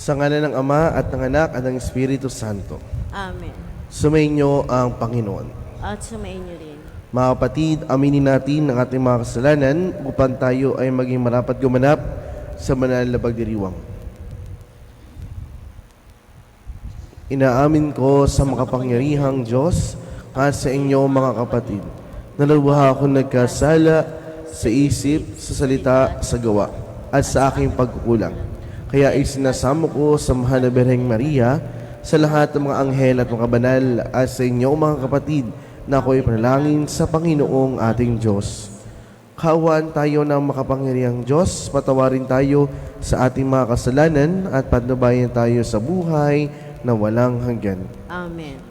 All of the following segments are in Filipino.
Sa ngalan ng Ama at ng Anak at ng Espiritu Santo. Amen. Sumainyo ang Panginoon. At sumainyo rin. Mga kapatid, aminin natin ang ating mga kasalanan upang tayo ay maging marapat gumanap sa banal na pagdiriwang. Inaamin ko sa makapangyarihang Diyos at sa inyo mga kapatid, na lubha akong nagkasala sa isip, sa salita, sa gawa, at sa aking pagkukulang. Kaya isinasamo ko sa mahal na Birheng Maria, sa lahat ng mga anghel at mga banal, at sa inyo mga kapatid, na ako'y panalangin sa Panginoong ating Diyos. Kaawaan tayo ng makapangyarihang Diyos, patawarin tayo sa ating mga kasalanan at patnubayan tayo sa buhay na walang hanggan. Amen.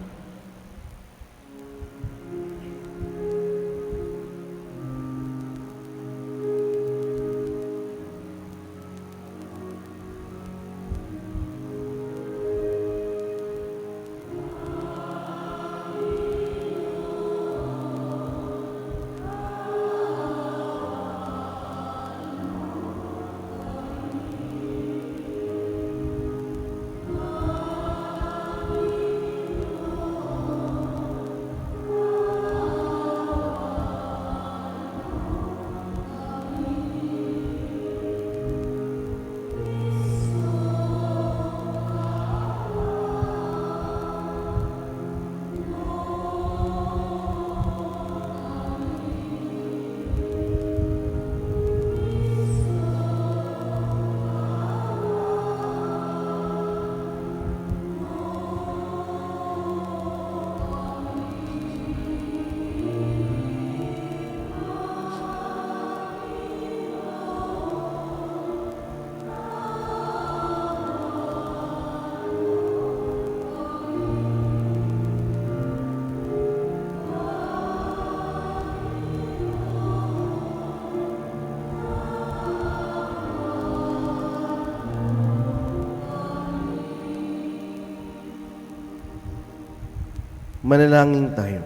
Manalangin tayo.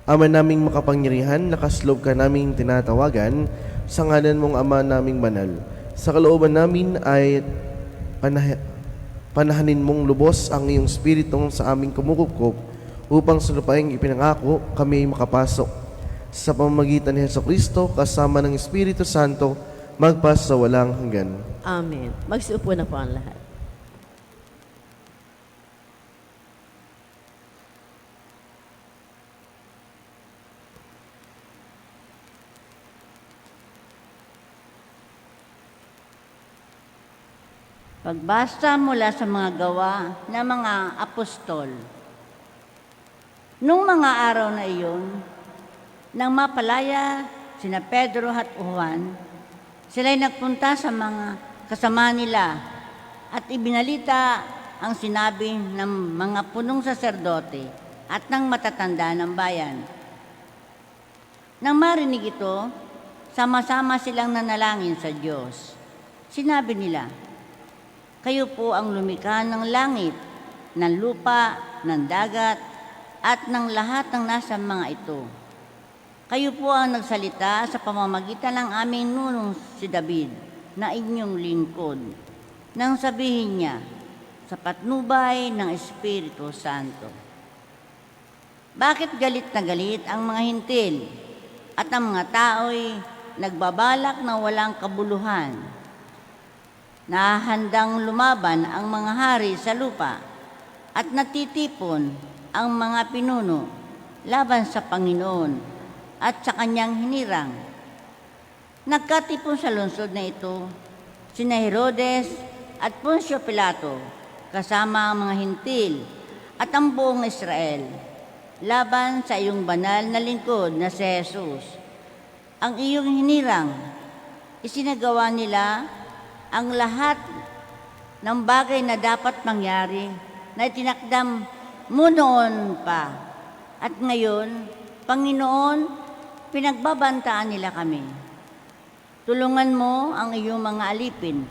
Ama naming makapangyarihan, nakasloob ka naming tinatawagan sa ngalan mong Ama naming banal. Sa kalooban namin ay panahanin mong lubos ang iyong Espiritong sa aming kumukup upang sa lupaing ipinangako kami ay makapasok. Sa pamamagitan ni Jesucristo kasama ng Espiritu Santo, magpas sa walang hanggan. Amen. Magsiupo na po ang lahat. Pagbasa mula sa mga gawa ng mga apostol. Nung mga araw na iyon, nang mapalaya sina Pedro at Juan, sila'y nagpunta sa mga kasama nila at ibinalita ang sinabi ng mga punong saserdote at ng matatanda ng bayan. Nang marinig ito, sama-sama silang nanalangin sa Diyos. Sinabi nila, "Kayo po ang lumikha ng langit, ng lupa, ng dagat, at ng lahat ng nasa mga ito. Kayo po ang nagsalita sa pamamagitan ng aming nunong si David, na inyong lingkod, nang sabihin niya, sa patnubay ng Espiritu Santo. Bakit galit na galit ang mga hintil, at ang mga tao'y nagbabalak na walang kabuluhan? Nahandang lumaban ang mga hari sa lupa at natitipon ang mga pinuno laban sa Panginoon at sa kanyang hinirang. Nagkatipon sa lungsod na ito sina Herodes at Poncio Pilato kasama ang mga hintil at ang buong Israel laban sa iyong banal na lingkod na si Jesus. Ang iyong hinirang, isinagawa nila ang lahat ng bagay na dapat mangyari na itinakdam mo noon pa. At ngayon, Panginoon, pinagbabantaan nila kami. Tulungan mo ang iyong mga alipin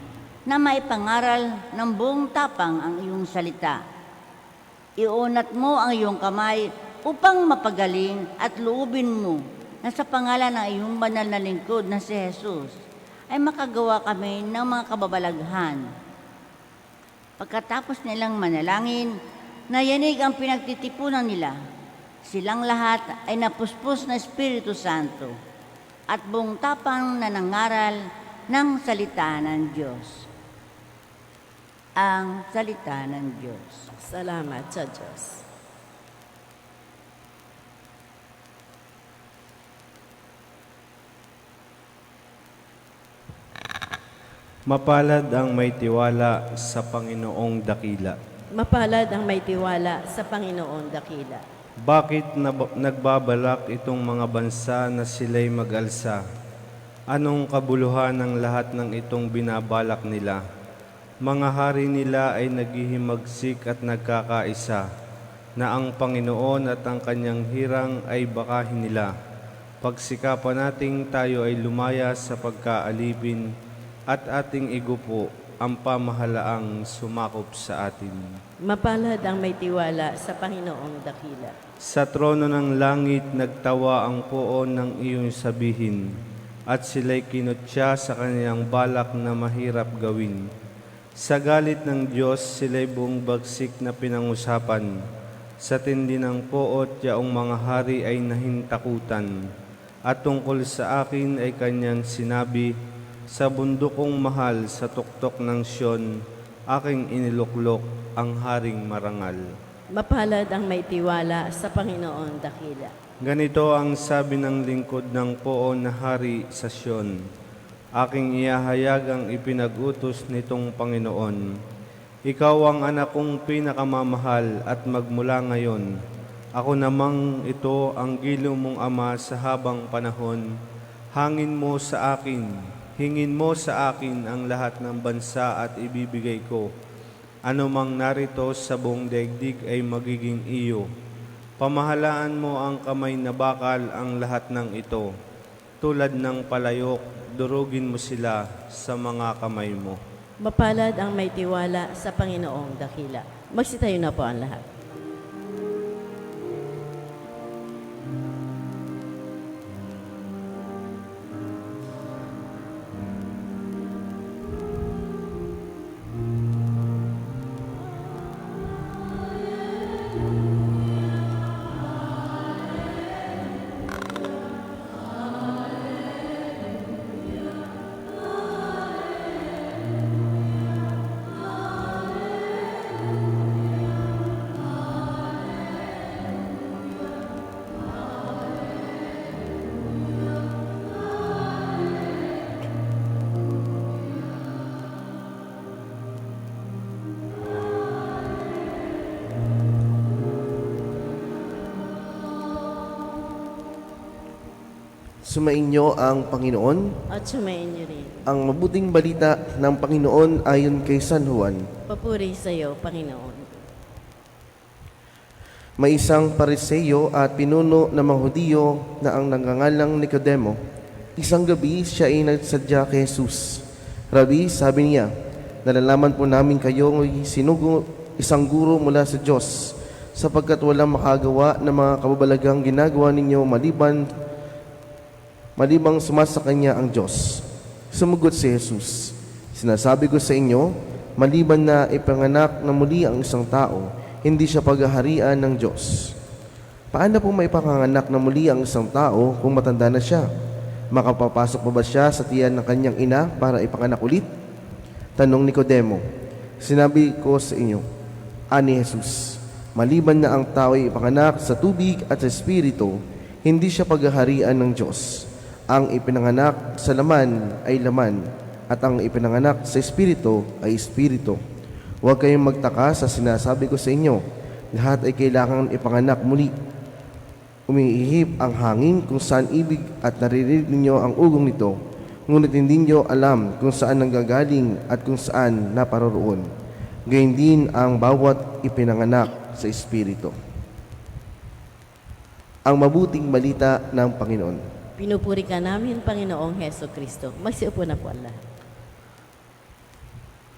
na maipangaral ng buong tapang ang iyong salita. Iunat mo ang iyong kamay upang mapagaling at loobin mo na sa pangalan ng iyong banal na lingkod na si Jesus ay makagawa kami ng mga kababalaghan. Pagkatapos nilang manalangin, nayanig ang pinagtitipunan nila. Silang lahat ay napuspos na Espiritu Santo at buong tapang na nangaral ng salita ng Diyos. Ang salita ng Diyos. Salamat sa Diyos. Mapalad ang may tiwala sa Panginoong dakila. Mapalad ang may tiwala sa Panginoong dakila. Bakit nagbabalak itong mga bansa na sila'y mag-alsa? Anong kabuluhan ng lahat ng itong binabalak nila? Mga hari nila ay naghihimagsik at nagkakaisa, na ang Panginoon at ang kanyang hirang ay bakahin nila. Pagsikapan nating tayo ay lumaya sa pagkaalipin at ating igupo ang pamahalaang sumakop sa atin. Mapalad ang may tiwala sa Panginoong dakila. Sa trono ng langit nagtawa ang poon ng iyong sabihin, at sila'y kinutya sa kanyang balak na mahirap gawin. Sa galit ng Diyos sila'y buong bagsik na pinangusapan. Sa tindi ng poot yaong mga hari ay nahintakutan. At tungkol sa akin ay kanyang sinabi, sa bundok kong mahal sa tuktok ng Siyon, aking iniluklok ang haring marangal. Mapalad ang may tiwala sa Panginoong dakila. Ganito ang sabi ng lingkod ng poon na hari sa Siyon, aking iahayag ang ipinag-utos nitong Panginoon. Ikaw ang anak kong pinakamamahal at magmula ngayon, ako namang ito ang giliw mong ama sa habang panahon. Hangin mo sa akin, hingin mo sa akin ang lahat ng bansa at ibibigay ko. Ano mang narito sa buong daigdig ay magiging iyo. Pamahalaan mo ang kamay na bakal ang lahat ng ito. Tulad ng palayok, durugin mo sila sa mga kamay mo. Mapalad ang may tiwala sa Panginoong dakila. Magsitayo na po ang lahat. Sumainyo ang Panginoon. At sumayin niyo rin. Ang mabuting balita ng Panginoon ayon kay San Juan. Papuri sa iyo, Panginoon. May isang pariseyo at pinuno ng mga Hudiyo na ang nagngangalang Nicodemo. Isang gabi siya ay nagsadya kay Jesus. Rabi, sabi niya, nalalaman po namin kayo sinugo isang guro mula sa Diyos, sapagkat walang makagawa ng mga kababalagang ginagawa ninyo malibang sumasa kanya ang Diyos. Sumugot si Jesus, sinasabi ko sa inyo, maliban na ipanganak na muli ang isang tao, hindi siya paghaharian ng Diyos. Paano po maipanganak na muli ang isang tao kung matanda na siya? Makapapasok pa ba siya sa tiyan ng kanyang ina para ipanganak ulit? Tanong Nicodemo. Sinabi ko sa inyo, ani Jesus, maliban na ang tao ay ipanganak sa tubig at sa Espiritu, hindi siya paghaharian ng Diyos. Ang ipinanganak sa laman ay laman, at ang ipinanganak sa Espiritu ay Espiritu. Huwag kayong magtaka sa sinasabi ko sa inyo, lahat ay kailangan ipanganak muli. Umiihip ang hangin kung saan ibig at naririnig ninyo ang ugong nito, ngunit hindi nyo alam kung saan nanggagaling at kung saan naparoroon. Gayun din ang bawat ipinanganak sa Espiritu. Ang mabuting balita ng Panginoon. Pinupuri ka namin, Panginoong Heso Kristo. Magsiupo na po ang lahat.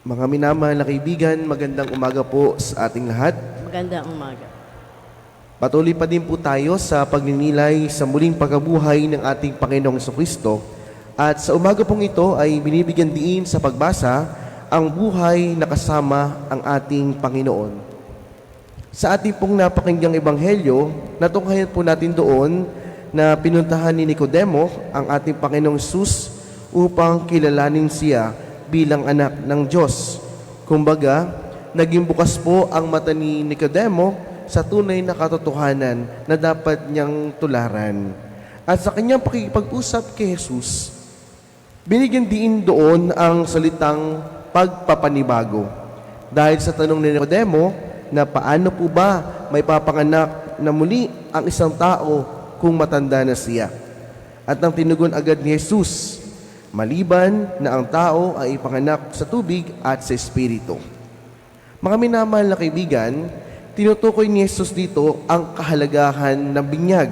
Mga minamahal na kaibigan, magandang umaga po sa ating lahat. Magandang umaga. Patuloy pa din po tayo sa pagninilay sa muling pagkabuhay ng ating Panginoong Kristo. At sa umaga pong ito ay binibigyan diin sa pagbasa ang buhay na kasama ang ating Panginoon. Sa ating pong napakinggang ebanghelyo, natunghayan po natin doon na pinuntahan ni Nicodemo ang ating Panginoong Hesus upang kilalanin siya bilang anak ng Diyos. Kumbaga, naging bukas po ang mata ni Nicodemo sa tunay na katotohanan na dapat niyang tularan. At sa kanyang pakikipag-usap kay Jesus, binigyan din doon ang salitang pagpapanibago. Dahil sa tanong ni Nicodemo na paano po ba may papanganak na muli ang isang tao kung matanda na siya. At ang tinugon agad ni Jesus, maliban na ang tao ay ipanganak sa tubig at sa Espiritu. Mga minamahal na kaibigan, tinutukoy ni Jesus dito ang kahalagahan ng binyag.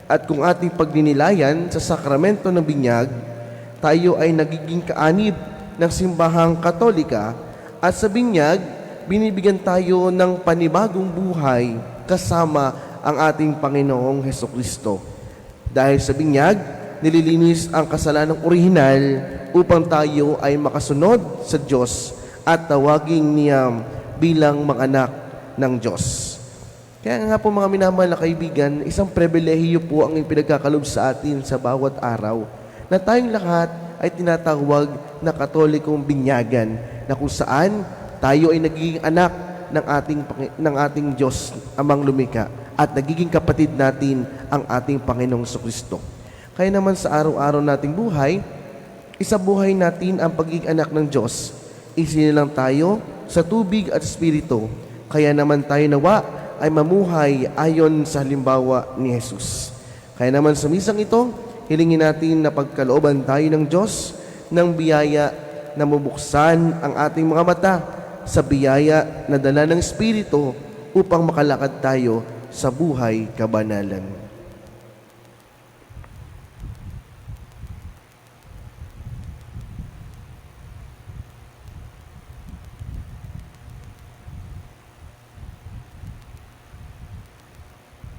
At kung ating pagninilayan sa sakramento ng binyag, tayo ay nagiging kaanib ng simbahang Katolika at sa binyag, binibigyan tayo ng panibagong buhay kasama ang ating Panginoong Hesukristo. Dahil sa binyag, nililinis ang kasalanang orihinal upang tayo ay makasunod sa Diyos at tawaging niya bilang mga anak ng Diyos. Kaya nga po mga minamahal na kaibigan, isang pribilehiyo po ang ipinagkakalob sa atin sa bawat araw na tayong lahat ay tinatawag na Katolikong binyagan na kung saan tayo ay nagiging anak ng ating Diyos amang lumikha at nagiging kapatid natin ang ating Panginoong Jesucristo. Kaya naman sa araw-araw nating buhay, isabuhay natin ang pagiging anak ng Diyos. Isinilang tayo sa tubig at Espiritu. Kaya naman tayo nawa ay mamuhay ayon sa halimbawa ni Jesus. Kaya naman sa misang ito, hilingin natin na pagkalooban tayo ng Diyos ng biyaya na mabuksan ang ating mga mata sa biyaya na dala ng Espiritu upang makalakad tayo sa buhay kabanalan.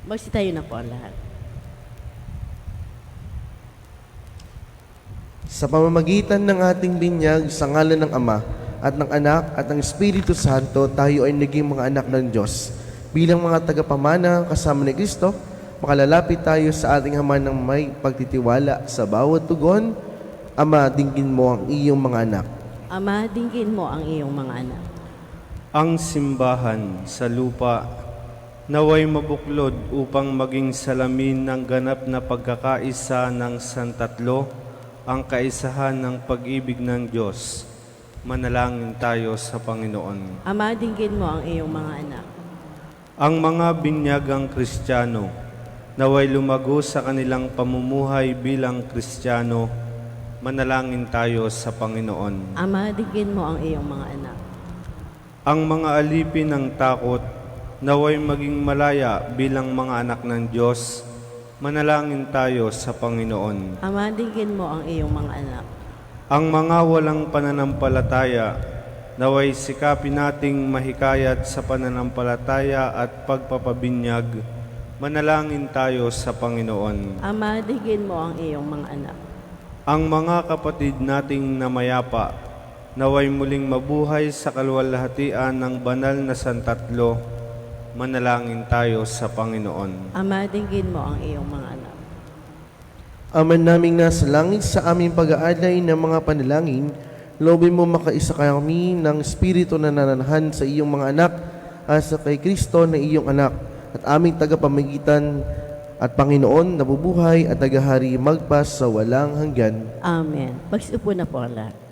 Magsitayo na po ang lahat. Sa pamamagitan ng ating binyag sa ngalan ng Ama at ng Anak at ng Espiritu Santo, tayo ay naging mga anak ng Diyos. Bilang mga tagapamana kasama ni Kristo, makalalapit tayo sa ating Ama ng may pagtitiwala sa bawat tugon. Ama, dinggin mo ang iyong mga anak. Ama, dinggin mo ang iyong mga anak. Ang simbahan sa lupa naway mabuklod upang maging salamin ng ganap na pagkakaisa ng Santatlo, ang kaisahan ng pag-ibig ng Diyos. Manalangin tayo sa Panginoon. Ama, dinggin mo ang iyong mga anak. Ang mga binyagang Kristiyano, naway lumago sa kanilang pamumuhay bilang Kristiyano, manalangin tayo sa Panginoon. Ama, dinggin mo ang iyong mga anak. Ang mga alipin ng takot, naway maging malaya bilang mga anak ng Diyos, manalangin tayo sa Panginoon. Ama, dinggin mo ang iyong mga anak. Ang mga walang pananampalataya, naway sikapin nating mahikayat sa pananampalataya at pagpapabinyag, manalangin tayo sa Panginoon. Ama, dinggin mo ang iyong mga anak. Ang mga kapatid nating namayapa, naway muling mabuhay sa kaluwalhatian ng banal na Santatlo, manalangin tayo sa Panginoon. Ama, dinggin mo ang iyong mga anak. Ama naming nasa langit, sa aming pag-aalay ng mga panalangin, loobin mo makaisa kami ng Espiritu na nananahan sa iyong mga anak at sa kay Kristo na iyong anak at aming tagapamagitan at Panginoon na bubuhay at tagahari magpas sa walang hanggan. Amen. Magsiupo na po ang lahat.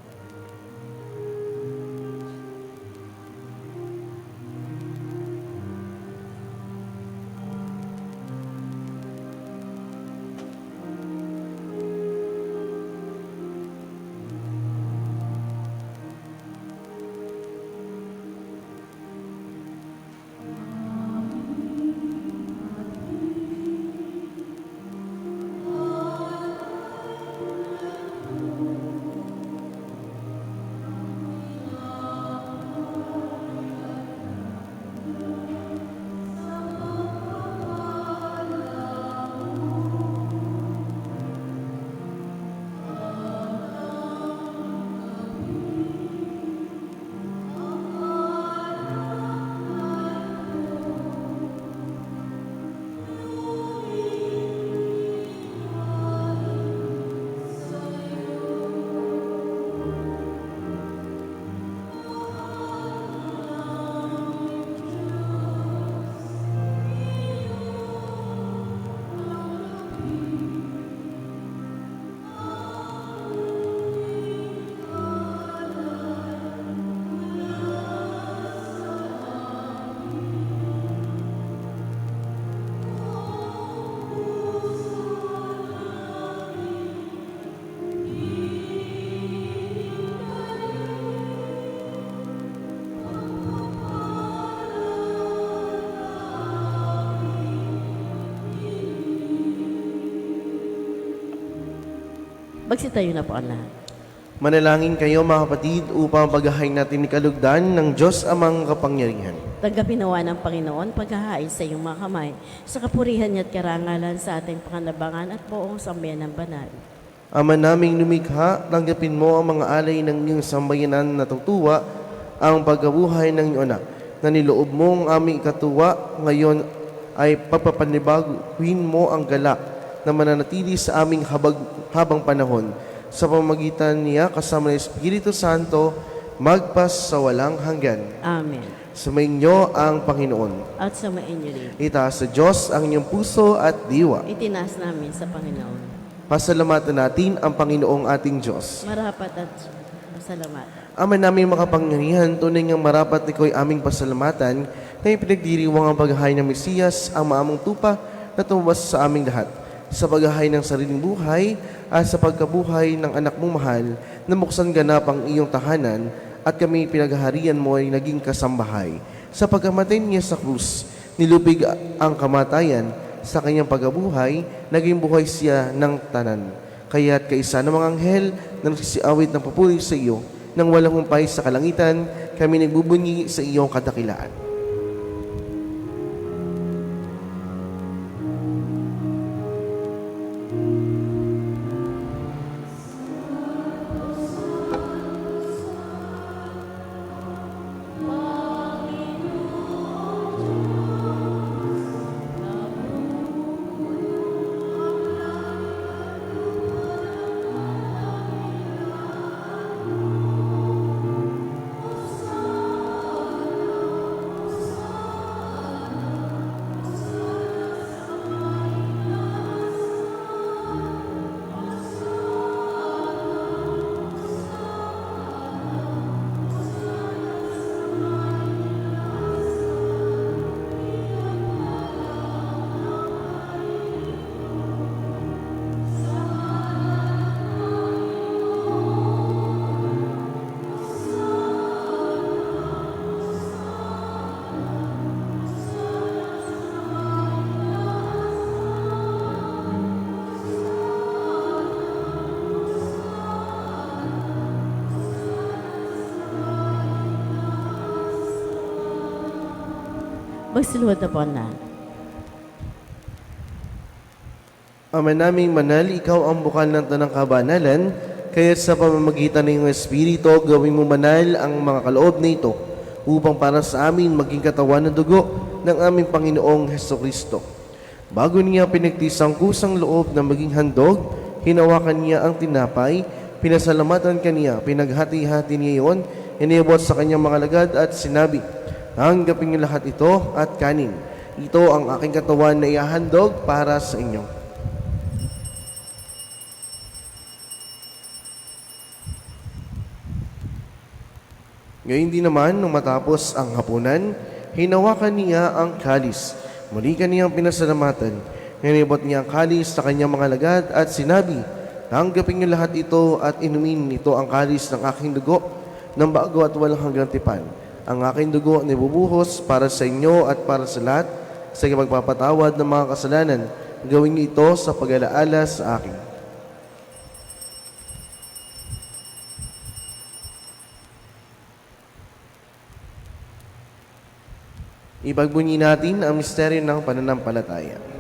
Magsitayo na po ang lahat. Manalangin kayo mga kapatid upang paghahain natin ni kalugdan ng Diyos amang kapangyarihan. Tanggapin nawa ng Panginoon paghahain sa iyong mga kamay, sa kapurihan niya at karangalan sa ating panganabangan at buong sambayan ng banal. Ama naming lumikha, tanggapin mo ang mga alay ng iyong sambayanan na tutuwa, ang pagkabuhay ng iyong anak, na niloob mo ang aming ikatuwa, ngayon ay pagpapanibaguhin mo ang galak na mananatili sa aming habang panahon. Sa pamamagitan niya kasama ng Espiritu Santo, magpas sa walang hanggan. Amen. Sumainyo ang Panginoon. At samain niyo rin. Itaas sa Diyos ang inyong puso at diwa. Itinaas namin sa Panginoon. Pasalamatan natin ang Panginoong ating Diyos. Marapat at pasalamatan. Ama namin makapangyarihan, tunay ngang marapat iko'y aming pasalamatan na ipinagdiriwang ang paghahay ng Mesiyas, ang maamong tupa na tumabas sa aming lahat. Sa paghahay ng sariling buhay at sa pagkabuhay ng anak mong mahal, na buksan ganap ang iyong tahanan at kami pinaghaharian mo ay naging kasambahay. Sa pagkamatay niya sa krus, nilubig ang kamatayan. Sa kanyang pagkabuhay, naging buhay siya ng tanan. Kaya't kaisa ng mga anghel na nagsisiawit ng papuri sa iyo, nang walang humpay sa kalangitan, kami nagbubunyi sa iyong kadakilaan. Magsiluwad na po ang lahat. Ama naming manal, ikaw ang bukal ng tanang kabanalan, kaya sa pamamagitan ng iyong Espiritu, gawin mo manal ang mga kaloob na ito, upang para sa amin maging katawan ng dugo ng aming Panginoong Hesukristo. Bago niya pinagtisang kusang loob na maging handog, hinawakan niya ang tinapay, pinasalamatan kaniya, pinaghati-hati niya iyon, inibot sa kanyang mga lagad at sinabi, tanggapin niyo lahat ito at kanin. Ito ang aking katawan na ihahandog para sa inyo. Ngayon din naman, nung matapos ang hapunan, hinawakan niya ang kalis. Muli kaniyang pinasalamatan. Ninibot niya ang kalis sa kanyang mga lagad at sinabi, tanggapin niyo lahat ito at inumin ito ang kalis ng aking dugo ng bago at walang hanggang tipan. Ang aking dugo na ibubuhos para sa inyo at para sa lahat sa magpapatawad ng mga kasalanan. Gawin niyo ito sa pag-alaala sa akin. Ipagbunyi natin ang misteryo ng pananampalataya.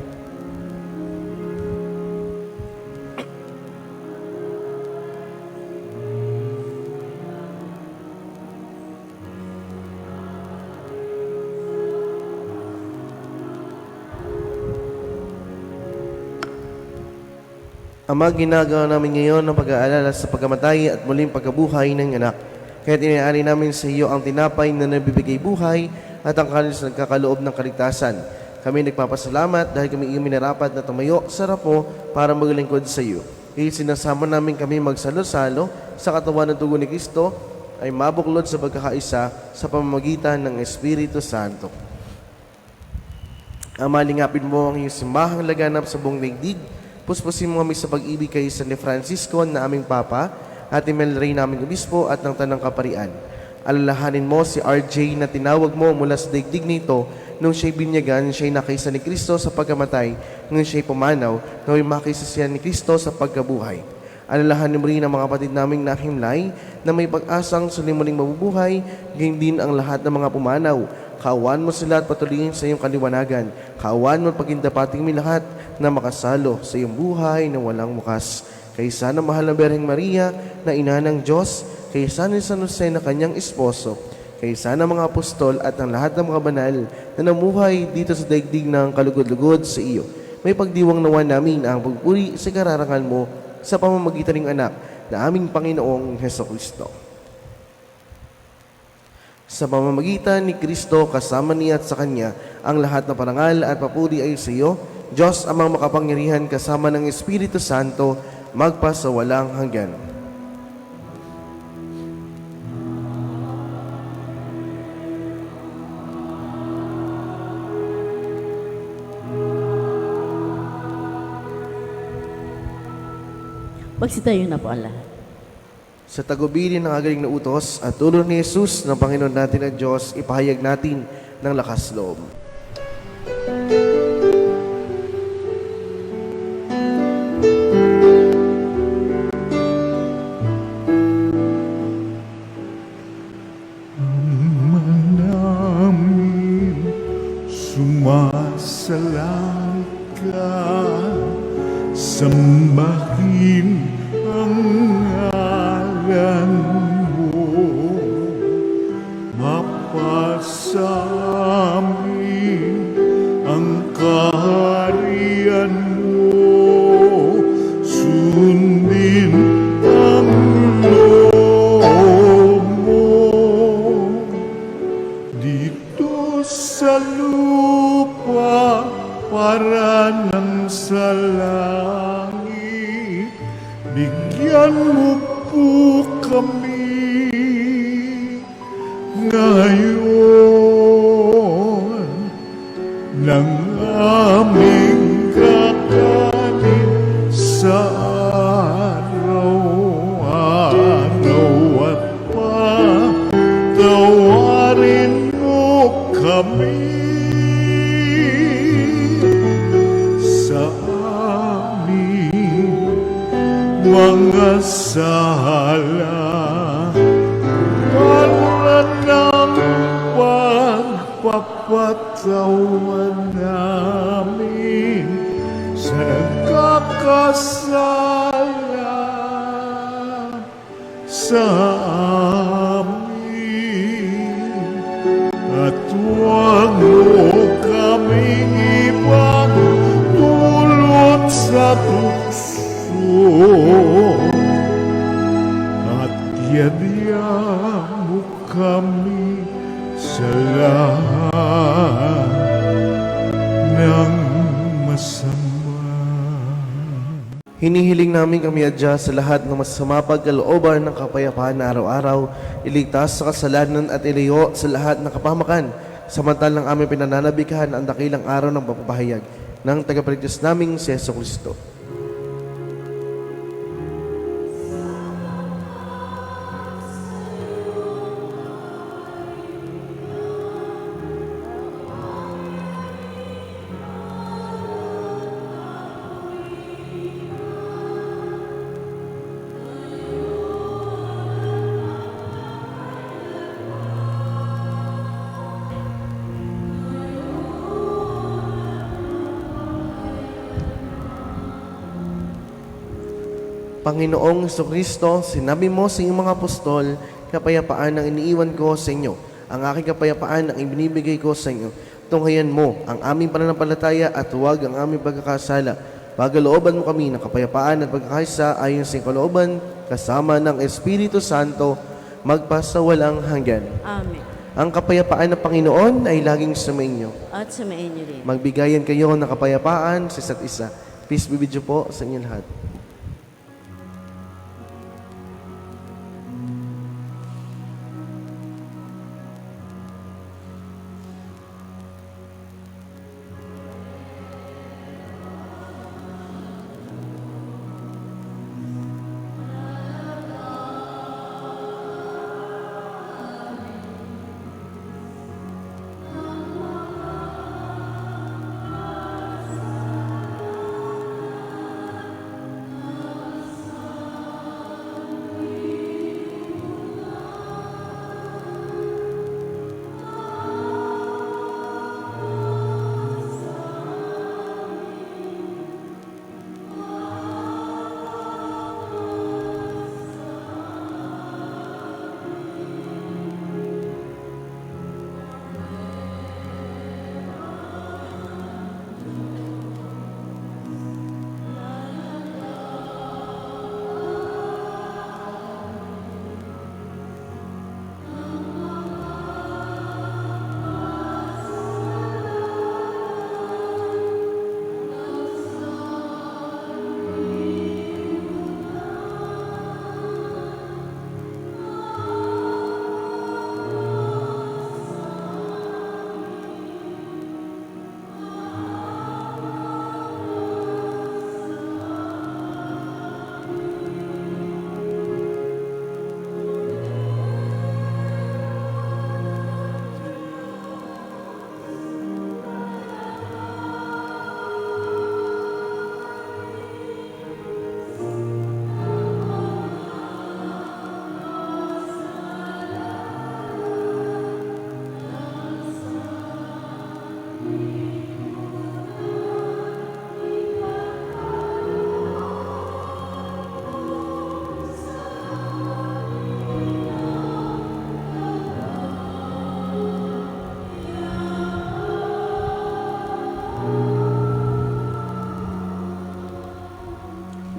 Ama, ginagawa namin ngayon ang pag-aalala sa pagkamatay at muling pagkabuhay ng anak. Kaya tiniari namin sa iyo ang tinapay na nabibigay buhay at ang kalis na nagkakaloob ng kaligtasan. Kami nagpapasalamat dahil kami iyong minarapat na tumayo sa rapo para maglingkod sa iyo. Sinasama namin kami magsalo-salo sa katawan ng dugo ni Kristo ay mabuklod sa pagkakaisa sa pamamagitan ng Espiritu Santo. Ama, lingapin mo ang iyong simbahang laganap sa buong daigdig. Puspusin mo kami sa pag-ibig kay San Francisco na aming Papa, at Mel Rey naming Obispo at ng Tanang Kaparian. Alalahanin mo si RJ na tinawag mo mula sa daigdig nito nung siya'y binyagan, siya'y nakaisa ni Kristo sa pagkamatay, nung siya'y pumanaw, nawa'y makisa siya ni Kristo sa pagkabuhay. Alalahanin mo rin ang mga kapatid naming nahimlay na may pag-asang sa muling mabubuhay, gayon din ang lahat ng mga pumanaw. Kaawaan mo sila at patuloyin sa iyong kaliwanagan. Kaawaan mo at pagindapating mi lahat na makasalo sa iyong buhay na walang wakas. Kaysa na mahal na Berheng Maria na ina ng Diyos, kaysa ni San Jose na kanyang esposo, kaysa ng mga apostol at ang lahat ng mga banal na namuhay dito sa daigdig ng kalugod-lugod sa iyo. May pagdiwang nawa namin ang pagpuri sa kararangal mo sa pamamagitan ng anak na aming Panginoong Hesukristo. Sa pamamagitan ni Kristo, kasama niya at sa Kanya, ang lahat ng parangal at papuri ay sa iyo, Diyos amang makapangyarihan kasama ng Espiritu Santo, magpasawalang hanggan. Magsitayo na po ang lahat. Sa tagubilin ng agaling na utos at tulong ni Jesus ng Panginoon natin at Diyos, ipahayag natin ng lakas loob. Namin sumasalang ka, sambahin ang ngalan mo, mapasamin ang kaharian mo, sundin ang loob mo dito sa lupa para nang sa langit. Bigyan mo po kami ngayon ng aming kakanin sa araw-araw at patawarin mo kami sa aming mga sala para ng pagpapatawan namin sa nagkakasala sa amin, at huwag mo kaming ipagdulot sa tukso, at yadya mo kami sa lahat ng masama. Hinihiling namin kami adya sa lahat ng masama pagkalooban ng kapayapaan na araw-araw, iligtas sa kasalanan at ilayo sa lahat ng kapahamakan, samantalang aming pinananabikahan ang dakilang araw ng papapahayag ng tagapagligtas naming si Hesukristo. Panginoong Hesukristo, sinabi mo sa iyong mga apostol, kapayapaan ang iniiwan ko sa inyo. Ang aking kapayapaan ang ibinibigay ko sa inyo. Tunghayan mo ang aming pananampalataya at huwag ang aming pagkakasala. Pagalooban mo kami ng kapayapaan at pagkakaisa ayon sa iyong kalooban, kasama ng Espiritu Santo, magpasawalang hanggan. Amen. Ang kapayapaan ng Panginoon ay laging sumainyo. At sumain niyo rin. Magbigayan kayo ng kapayapaan sa isa't isa. Peace be with you po sa inyo lahat.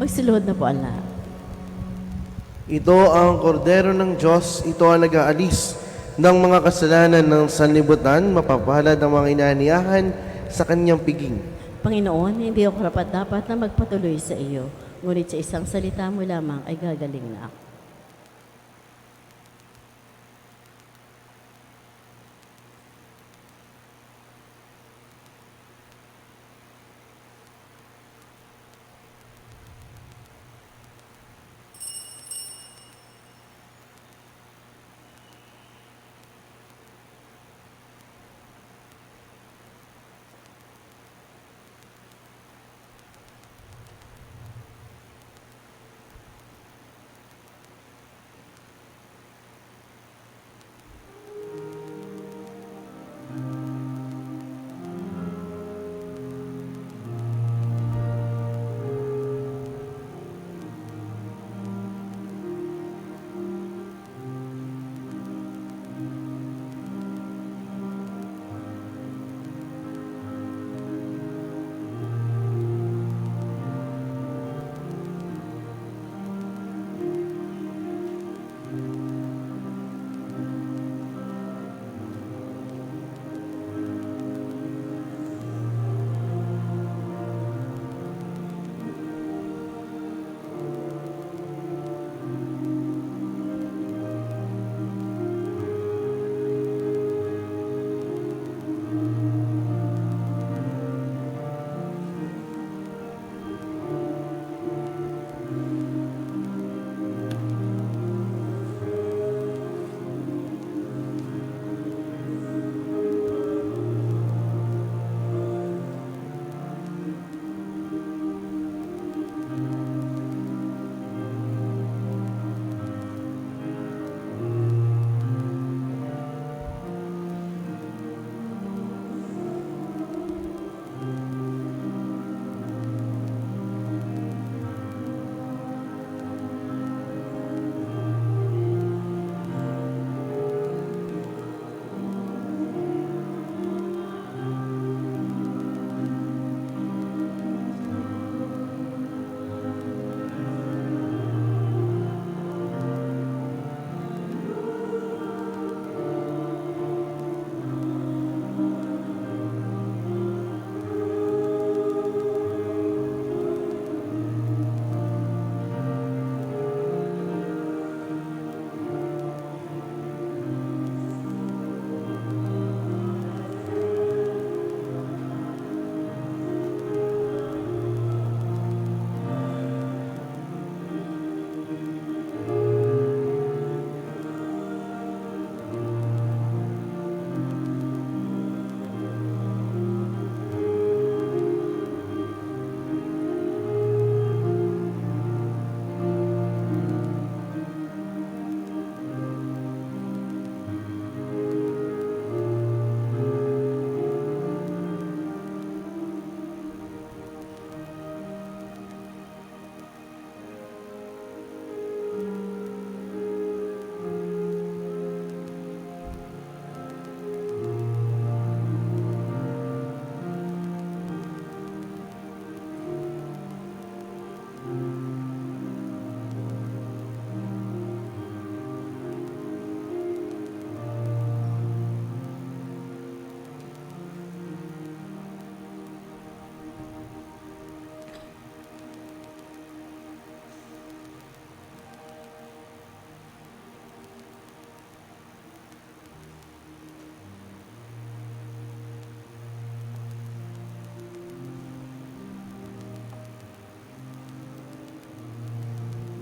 Magsiluhod na po ang lahat. Ito ang kordero ng Diyos, ito ang nag-aalis ng mga kasalanan ng sanlibutan, mapapalad ang mga inaaniyahan sa kanyang piging. Panginoon, hindi ako dapat na magpatuloy sa iyo, ngunit sa isang salita mo lamang ay gagaling na ako.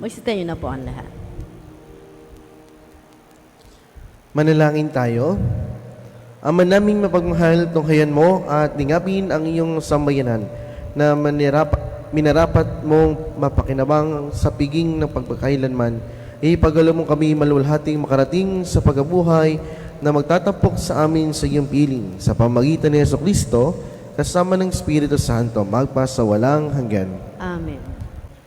Magsitayo na po ang lahat. Manalangin tayo. Ama naming mapagmahal, tunghayan mo at lingapin ang iyong sambayanan na minarapat mong mapakinabang sa piging ng pagpakailanman. Ipagalo mo kami maluwalhating makarating sa pagabuhay na magtatapok sa amin sa iyong piling sa pamagitan ni Jesucristo kasama ng Espiritu Santo magpasawalang hanggan. Amen.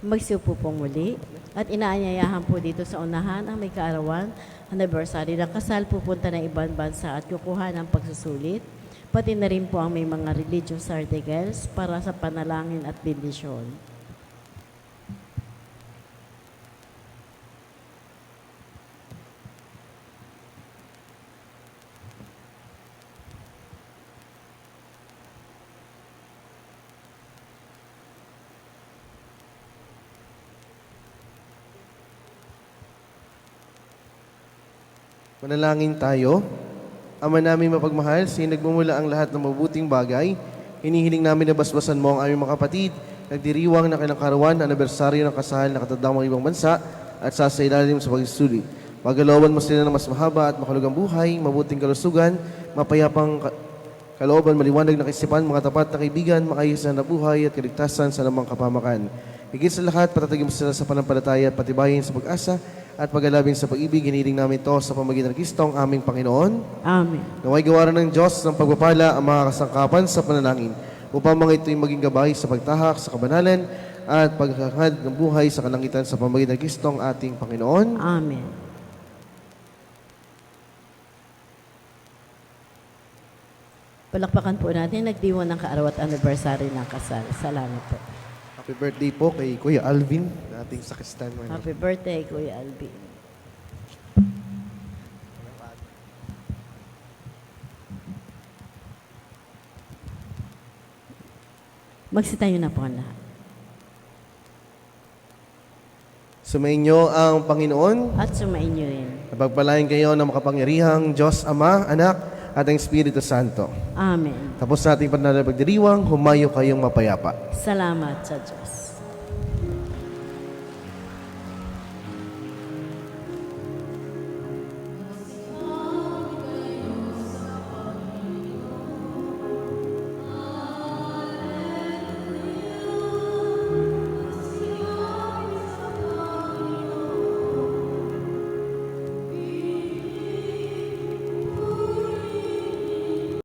Magsiupo po muli at inaanyayahan po dito sa unahan ang may kaarawan, anniversary ng kasal, pupunta ng ibang bansa at kukuha ng pagsusulit. Pati na rin po ang may mga religious articles para sa panalangin at bendisyon. Manalangin tayo. Ama namin mapagmahal, sa nagmumula ang lahat ng mabuting bagay, hinihiling namin na basbasan mo ang aming mga kapatid, nagdiriwang na kanilang karawan, anibersaryo ng kasal na katandang mga ibang bansa, at sasailalim sa pagsusuli. Pagkalooban mo sila ng mas mahaba at makalugang buhay, mabuting kalusugan, mapayapang kalooban, maliwanag na kaisipan, mga tapat na kaibigan, makaayos na buhay at kaligtasan sa lamang kapamakan. Higit sa lahat, patatagin mo sila sa panampalataya at patibayin sa pag-asa at pag-alabing sa pag-ibig. Hinihiling namin ito sa pamagitan ng Kristo ang aming Panginoon. Amen. Naway gawaran ng Diyos ng pagpapala ang mga kasangkapan sa panalangin upang mga ito'y maging gabay sa pagtahak sa kabanalan at paghahad ng buhay sa kalangitan sa pamagitan ng Kristo ang ating Panginoon. Amen. Palakpakan po natin, nagdiwang ng kaarawan at anniversary ng kasal. Salamat po. Happy birthday po kay Kuya Alvin, ating sakristan. Happy birthday, Kuya Alvin. Magsitayo na po ang lahat. Sumainyo ang Panginoon. At sumainyo rin. Napagpalain kayo ng makapangyarihang Diyos Ama, Anak, at ang Espiritu Santo. Amen. Tapos sa ating panalangin pagdiriwang, humayo kayong mapayapa. Salamat sa Diyos.